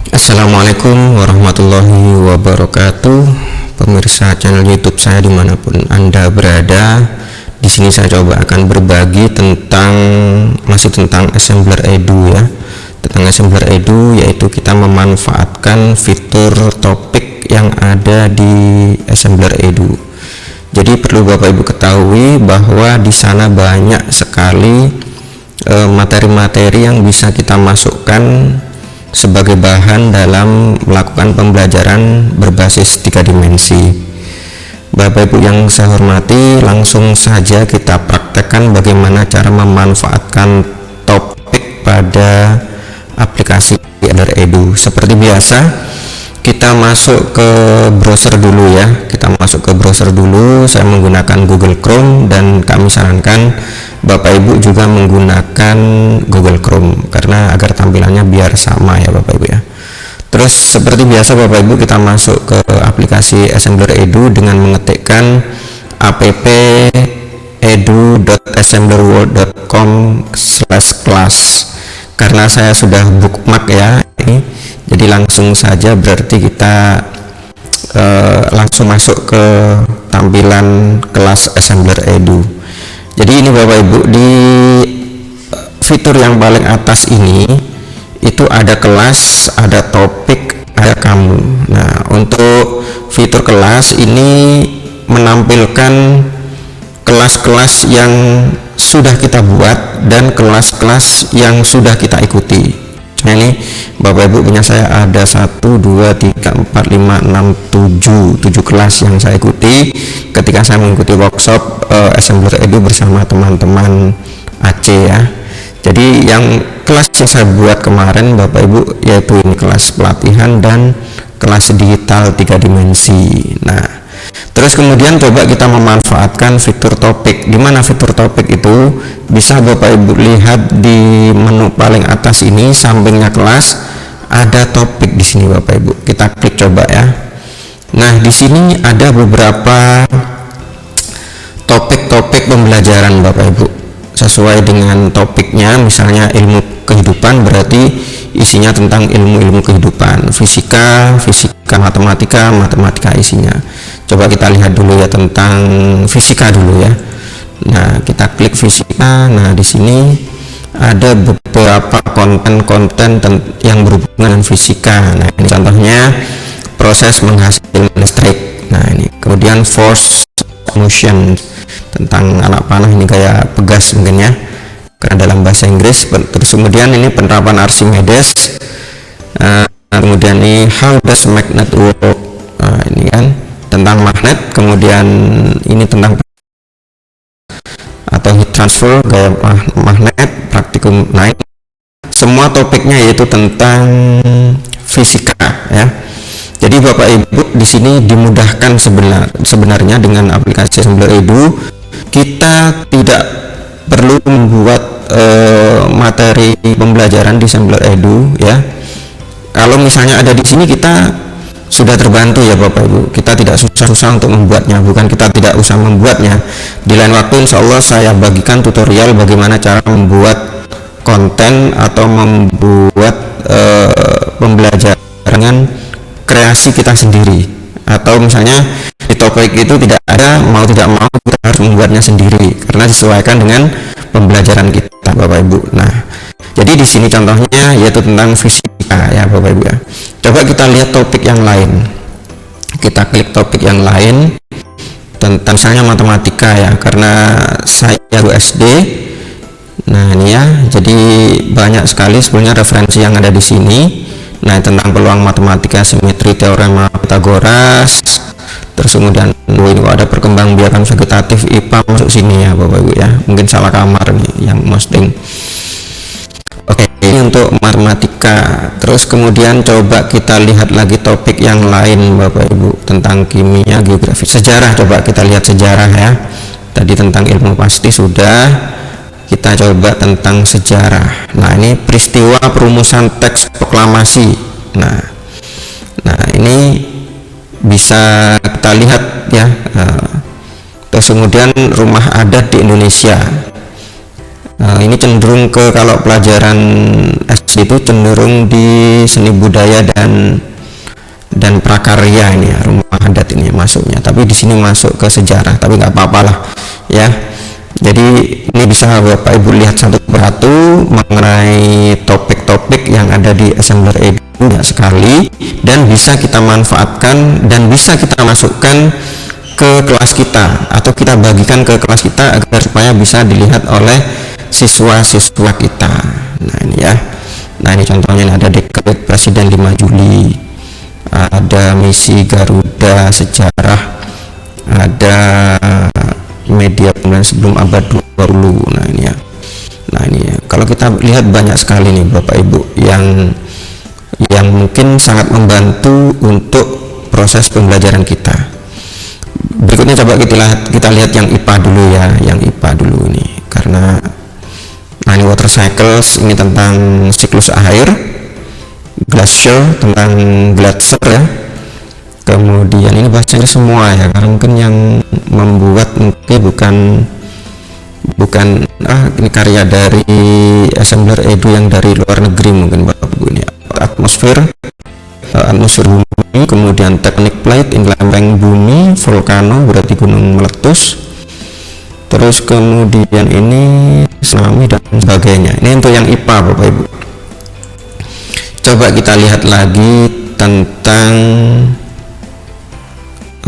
Assalamualaikum warahmatullahi wabarakatuh, pemirsa channel YouTube saya dimanapun Anda berada. Di sini saya coba akan berbagi masih tentang Assembler Edu ya, tentang Assembler Edu, yaitu kita memanfaatkan fitur topik yang ada di Assembler Edu. Jadi perlu Bapak Ibu ketahui bahwa di sana banyak sekali materi-materi yang bisa kita masukkan sebagai bahan dalam melakukan pembelajaran berbasis 3 dimensi. Bapak Ibu yang saya hormati, langsung saja kita praktekkan bagaimana cara memanfaatkan topik pada aplikasi Assembler Edu. Seperti biasa, kita masuk ke browser dulu ya. Saya menggunakan Google Chrome, dan kami sarankan Bapak Ibu juga menggunakan Google Chrome karena agar tampilannya biar sama ya Bapak Ibu ya. Terus seperti biasa Bapak Ibu, kita masuk ke aplikasi Assembler Edu dengan mengetikkan app edu.assemblerworld.com/class. Karena saya sudah bookmark ya ini, jadi langsung saja berarti kita langsung masuk ke tampilan kelas Assembler Edu. Jadi ini Bapak Ibu, di fitur yang paling atas ini itu ada kelas, ada topik, ada kamu. Nah, untuk fitur kelas ini menampilkan kelas-kelas yang sudah kita buat dan kelas-kelas yang sudah kita ikuti. Nah, ini Bapak Ibu punya saya ada 1, 2, 3, 4, 5, 6, 7 kelas yang saya ikuti ketika saya mengikuti workshop Assembler Edu bersama teman-teman Aceh ya. Jadi yang kelas yang saya buat kemarin Bapak Ibu, yaitu ini kelas pelatihan dan kelas digital 3 dimensi. Nah, terus kemudian coba kita memanfaatkan fitur topik. Di mana fitur topik itu? Bisa Bapak Ibu lihat di menu paling atas ini, sampingnya kelas ada topik di sini Bapak Ibu. Kita klik coba ya. Nah, di sini ada beberapa topik-topik pembelajaran Bapak Ibu. Sesuai dengan topiknya, misalnya ilmu kehidupan berarti isinya tentang ilmu-ilmu kehidupan. Fisika, matematika isinya. Coba kita lihat dulu ya tentang fisika dulu ya. Nah, kita klik fisika. Nah, di sini ada beberapa konten-konten yang berhubungan dengan fisika. Nah, ini contohnya proses menghasilkan listrik. Nah, ini kemudian force motion, tentang anak panah, ini kayak pegas mungkin ya karena dalam bahasa Inggris. Terus kemudian ini penerapan Archimedes. Kemudian ini how does magnet work. Ini kan tentang magnet. Kemudian ini tentang atau heat transfer, gaya magnet, praktikum. Nah, semua topiknya yaitu tentang fisika ya. Jadi Bapak Ibu di sini dimudahkan sebenarnya dengan aplikasi Assembler Edu. Kita tidak perlu membuat materi pembelajaran di Assembler Edu ya. Kalau misalnya ada di sini, kita sudah terbantu ya Bapak Ibu. Kita tidak susah-susah untuk membuatnya. Bukan kita tidak usah membuatnya. Di lain waktu insya Allah saya bagikan tutorial bagaimana cara membuat konten atau membuat pembelajaran kreasi kita sendiri. Atau misalnya di topik itu tidak ada, mau tidak mau kita harus membuatnya sendiri karena disesuaikan dengan pembelajaran kita Bapak Ibu. Nah, jadi di sini contohnya yaitu tentang fisika ya Bapak Ibu ya. Coba kita lihat topik yang lain. Kita klik topik yang lain tentang misalnya matematika ya, karena saya guru SD. Nah, ini ya. Jadi banyak sekali sebenarnya referensi yang ada di sini. Nah, tentang peluang matematika, simetri, teorema Pythagoras. Terus kemudian ini ada perkembangbiakan vegetatif, IPA masuk sini ya Bapak Ibu ya. Mungkin salah kamar nih yang posting. Oke, ini untuk matematika. Terus kemudian coba kita lihat lagi topik yang lain Bapak Ibu, tentang kimia, geografi, sejarah. Coba kita lihat sejarah ya. Tadi tentang ilmu pasti sudah. Kita coba tentang sejarah. Nah, ini peristiwa perumusan teks proklamasi. Nah ini bisa kita lihat ya. Terus kemudian rumah adat di Indonesia. Ini cenderung ke, kalau pelajaran itu cenderung di seni budaya dan prakarya ini ya, rumah adat ini masuknya, tapi di sini masuk ke sejarah, tapi nggak apa-apa lah ya. Jadi ini bisa Bapak Ibu lihat satu persatu mengenai topik-topik yang ada di Assembler Edu, banyak sekali, dan bisa kita manfaatkan dan bisa kita masukkan ke kelas kita atau kita bagikan ke kelas kita agar supaya bisa dilihat oleh siswa-siswa kita. Nah ini ya, nah ini contohnya, ini ada dekret Presiden 5 Juli, ada misi Garuda, sejarah, ada media pemilihan sebelum abad 20. Nah ini ya, nah ini ya, kalau kita lihat banyak sekali nih Bapak Ibu yang mungkin sangat membantu untuk proses pembelajaran kita. Berikutnya coba kita lihat yang IPA dulu ya, yang IPA dulu ini, karena nah ini water cycles, ini tentang siklus air, glacier tentang glacier ya. Kemudian ini bahasa Inggris semua ya, karena mungkin yang membuat mungkin bukan ini karya dari Assembler Edu yang dari luar negeri mungkin Bapak Ibu. Ini atmosfer bumi, kemudian teknik plate, ini lempeng bumi, volcano berarti gunung meletus, terus kemudian ini tsunami dan sebagainya. Ini untuk yang IPA Bapak Ibu. Coba kita lihat lagi tentang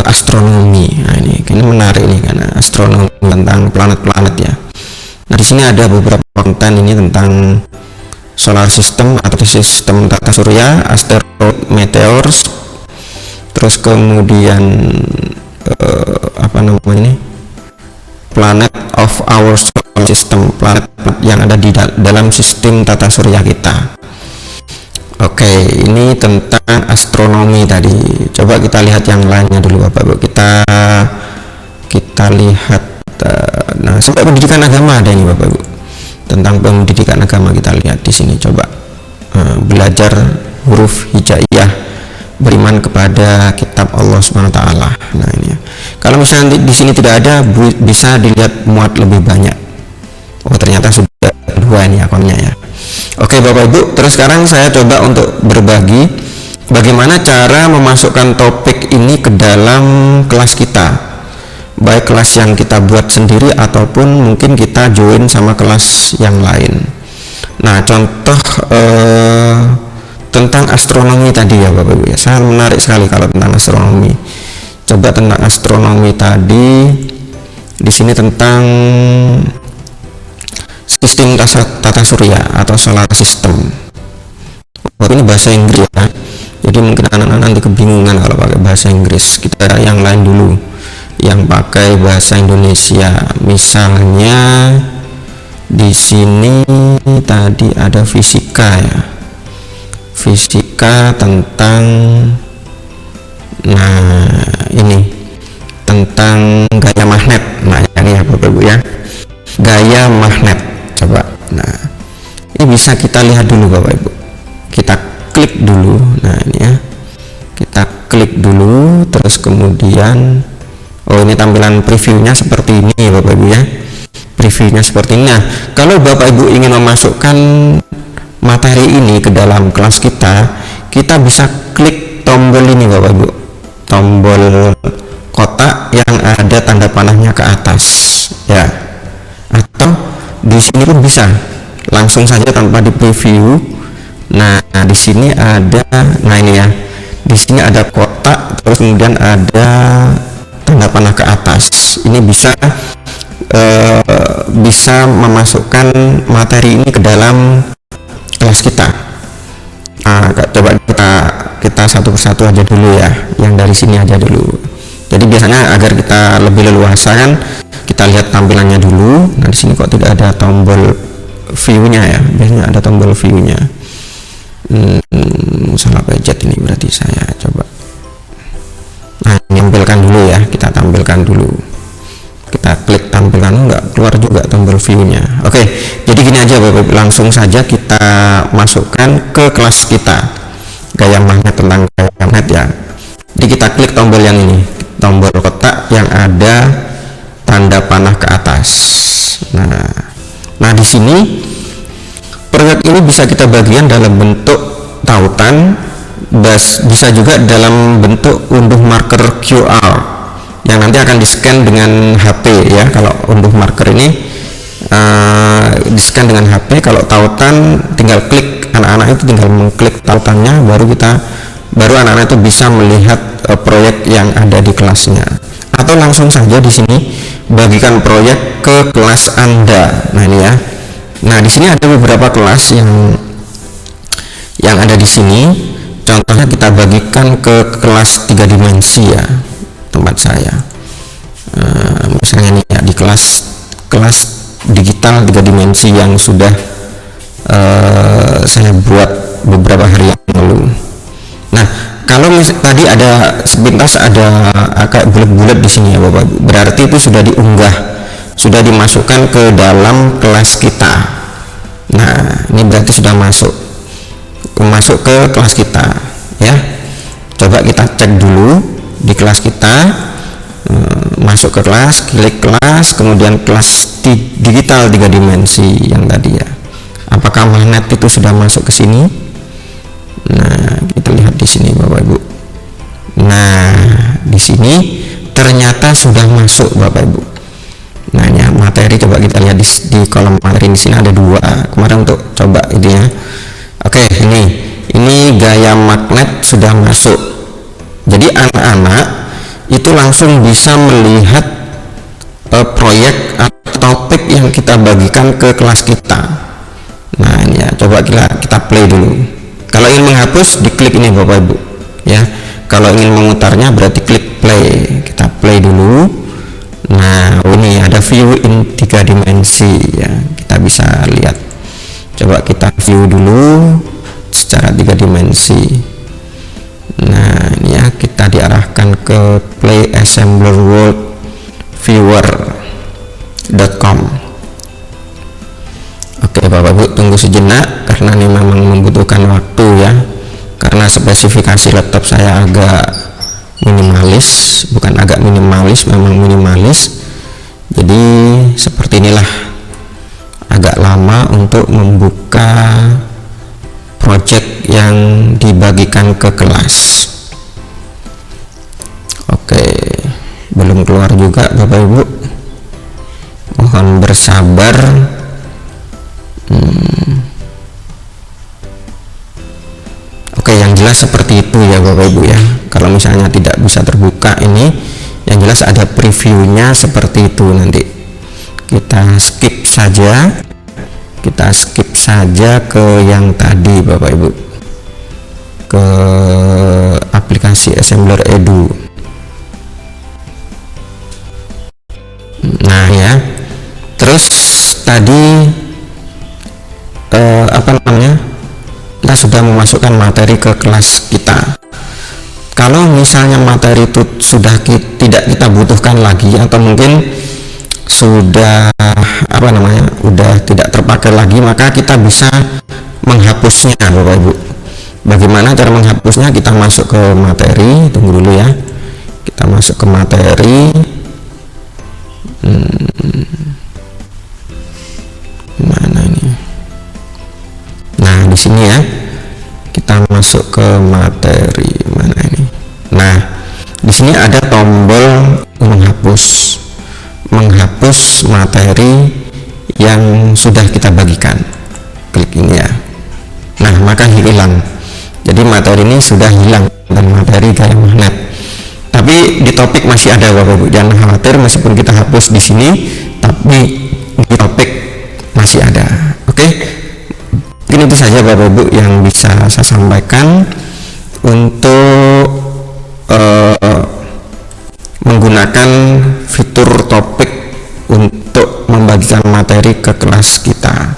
astronomi. Nah ini menarik nih, karena astronomi tentang planet-planet ya. Nah di sini ada beberapa konten ini tentang solar system atau sistem tata surya, asteroid, meteors, terus kemudian planet of our solar system, planet yang ada di dalam sistem tata surya kita. Oke, ini tentang astronomi tadi. Coba kita lihat yang lainnya dulu Bapak Ibu. Kita lihat nah sampai pendidikan agama ada ini Bapak Ibu. Tentang pendidikan agama kita lihat di sini, coba belajar huruf hijaiyah, beriman kepada kitab Allah Subhanahu wa taala. Nah ini ya. Kalau misalnya di sini tidak ada, bisa dilihat muat lebih banyak. Oh ternyata sudah dua ini akunnya ya. Oke Bapak Ibu, terus sekarang saya coba untuk berbagi bagaimana cara memasukkan topik ini ke dalam kelas kita, baik kelas yang kita buat sendiri ataupun mungkin kita join sama kelas yang lain. Nah contoh tentang astronomi tadi ya Bapak Ibu ya, sangat menarik sekali kalau tentang astronomi. Coba tentang astronomi tadi, di sini tentang sistem tata surya atau solar system. Ini bahasa Inggris ya, jadi mungkin anak-anak nanti kebingungan kalau pakai bahasa Inggris. Kita yang lain dulu, yang pakai bahasa Indonesia. Misalnya di sini tadi ada fisika ya, fisika tentang, nah ini tentang gaya magnet. Nah ini ya Bapak Ibu ya, gaya magnet. Coba, nah ini bisa kita lihat dulu Bapak Ibu, kita klik dulu. Nah ini ya, kita klik dulu, terus kemudian ini tampilan previewnya seperti ini Bapak Ibu ya, previewnya seperti ini. Nah kalau Bapak Ibu ingin memasukkan materi ini ke dalam kelas kita, kita bisa klik tombol ini Bapak Ibu, tombol kotak yang ada tanda panahnya ke atas ya, atau di sini pun bisa langsung saja tanpa di preview. Nah di sini ada, nah ini ya, di sini ada kotak, terus kemudian ada tanda panah ke atas. Ini bisa memasukkan materi ini ke dalam kelas kita. Nah, coba kita satu persatu aja dulu ya, yang dari sini aja dulu. Jadi biasanya agar kita lebih leluasa kan, kita lihat tampilannya dulu. Nah di sini kok tidak ada tombol view-nya ya, biasanya ada tombol view-nya. Salah pencet ini berarti saya. Coba nah tampilkan dulu ya, kita tampilkan dulu, kita klik tampilkan, enggak keluar juga tombol view-nya. Oke, jadi gini aja Bapak, langsung saja kita masukkan ke kelas kita, gaya magnet, tentang gaya magnet ya. Jadi kita klik tombol yang ini, tombol kotak yang ada tanda panah ke atas. Nah di sini proyek ini ini bisa kita bagikan dalam bentuk tautan, bisa juga dalam bentuk unduh marker QR yang nanti akan di-scan dengan HP ya. Kalau unduh marker ini di-scan dengan HP, kalau tautan tinggal klik, anak-anak itu tinggal mengklik tautannya, baru anak-anak itu bisa melihat proyek yang ada di kelasnya. Atau langsung saja di sini bagikan proyek ke kelas Anda. Nah ini ya. Nah di sini ada beberapa kelas yang ada di sini. Contohnya kita bagikan ke kelas 3 dimensi ya, tempat saya. Misalnya ini ya, di kelas digital 3 dimensi yang sudah saya buat beberapa hari yang lalu. Nah, kalau tadi ada sepintas ada kayak bulat-bulat di sini ya Bapak Ibu, berarti itu sudah diunggah, sudah dimasukkan ke dalam kelas kita. Nah, ini berarti sudah masuk ke kelas kita ya. Coba kita cek dulu di kelas kita, masuk ke kelas, klik kelas, kemudian kelas digital 3 dimensi yang tadi ya. Apakah magnet itu sudah masuk ke sini? Nah, kita lihat di sini Bapak Ibu. Nah, di sini ternyata sudah masuk Bapak Ibu. Nah, ya, materi coba kita lihat di kolom materi. Di sini ada 2. Kemarin untuk coba ini ya. Oke, ini gaya magnet sudah masuk. Jadi anak-anak itu langsung bisa melihat proyek atau topik yang kita bagikan ke kelas kita. Nah, ini ya, coba kita play dulu. Kalau ingin menghapus, diklik ini Bapak Ibu ya. Kalau ingin memutarnya berarti klik play. Kita play dulu. Nah, ini ada view in 3 dimensi ya. Kita bisa lihat. Coba kita view dulu secara 3 dimensi. Nah, ini ya, kita diarahkan ke playassemblerworldviewer.com. Oke Bapak Ibu, tunggu sejenak karena ini memang membutuhkan waktu ya, karena spesifikasi laptop saya agak minimalis, memang minimalis. Jadi seperti inilah, agak lama untuk membuka project yang dibagikan ke kelas. Oke, belum keluar juga Bapak Ibu, mohon bersabar. Oke, yang jelas seperti itu ya Bapak Ibu ya. Kalau misalnya tidak bisa terbuka ini, yang jelas ada previewnya seperti itu. Nanti kita skip saja ke yang tadi Bapak Ibu, ke aplikasi Assembler Edu. Nah ya, terus tadi kita sudah memasukkan materi ke kelas kita. Kalau misalnya materi itu sudah tidak kita butuhkan lagi, atau mungkin sudah udah tidak terpakai lagi, maka kita bisa menghapusnya Bapak Ibu. Bagaimana cara menghapusnya? Kita masuk ke materi, tunggu dulu ya, kita masuk ke materi. Mana ini? Nah, di sini ya, kita masuk ke materi. Mana ini? Nah, di sini ada tombol menghapus materi yang sudah kita bagikan. Klik ini ya. Nah, maka hilang. Jadi materi ini sudah hilang, dan materi gaya magnet. Tapi di topik masih ada Bapak Ibu. Jangan khawatir, meskipun kita hapus di sini, tapi di topik masih ada. Oke. Mungkin itu saja Bapak Ibu yang bisa saya sampaikan untuk menggunakan fitur topik untuk membagikan materi ke kelas kita.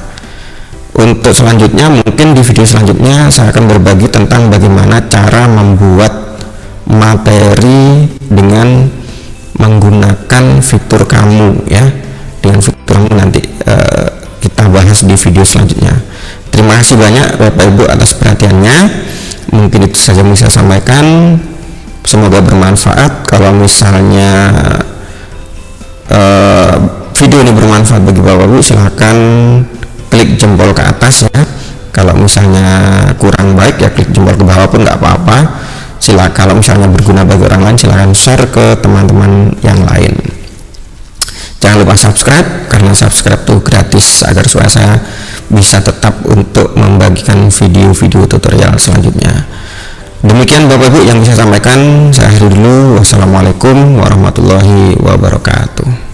Untuk selanjutnya, mungkin di video selanjutnya saya akan berbagi tentang bagaimana cara membuat materi dengan menggunakan fitur kamu ya. Dengan fitur kamu nanti kita bahas di video selanjutnya. Terima kasih banyak Bapak Ibu atas perhatiannya. Mungkin itu saja yang bisa saya sampaikan. Semoga bermanfaat. Kalau misalnya video ini bermanfaat bagi Bapak Ibu, silahkan klik jempol ke atas ya. misalnya kurang baik ya klik jempol ke bawah pun nggak apa-apa. Silakan, kalau misalnya berguna bagi orang lain silahkan share ke teman-teman yang lain. Jangan lupa subscribe, karena subscribe tuh gratis agar supaya saya bisa tetap untuk membagikan video-video tutorial selanjutnya. Demikian Bapak Ibu yang bisa sampaikan. Saya akhiri dulu. Wassalamualaikum warahmatullahi wabarakatuh.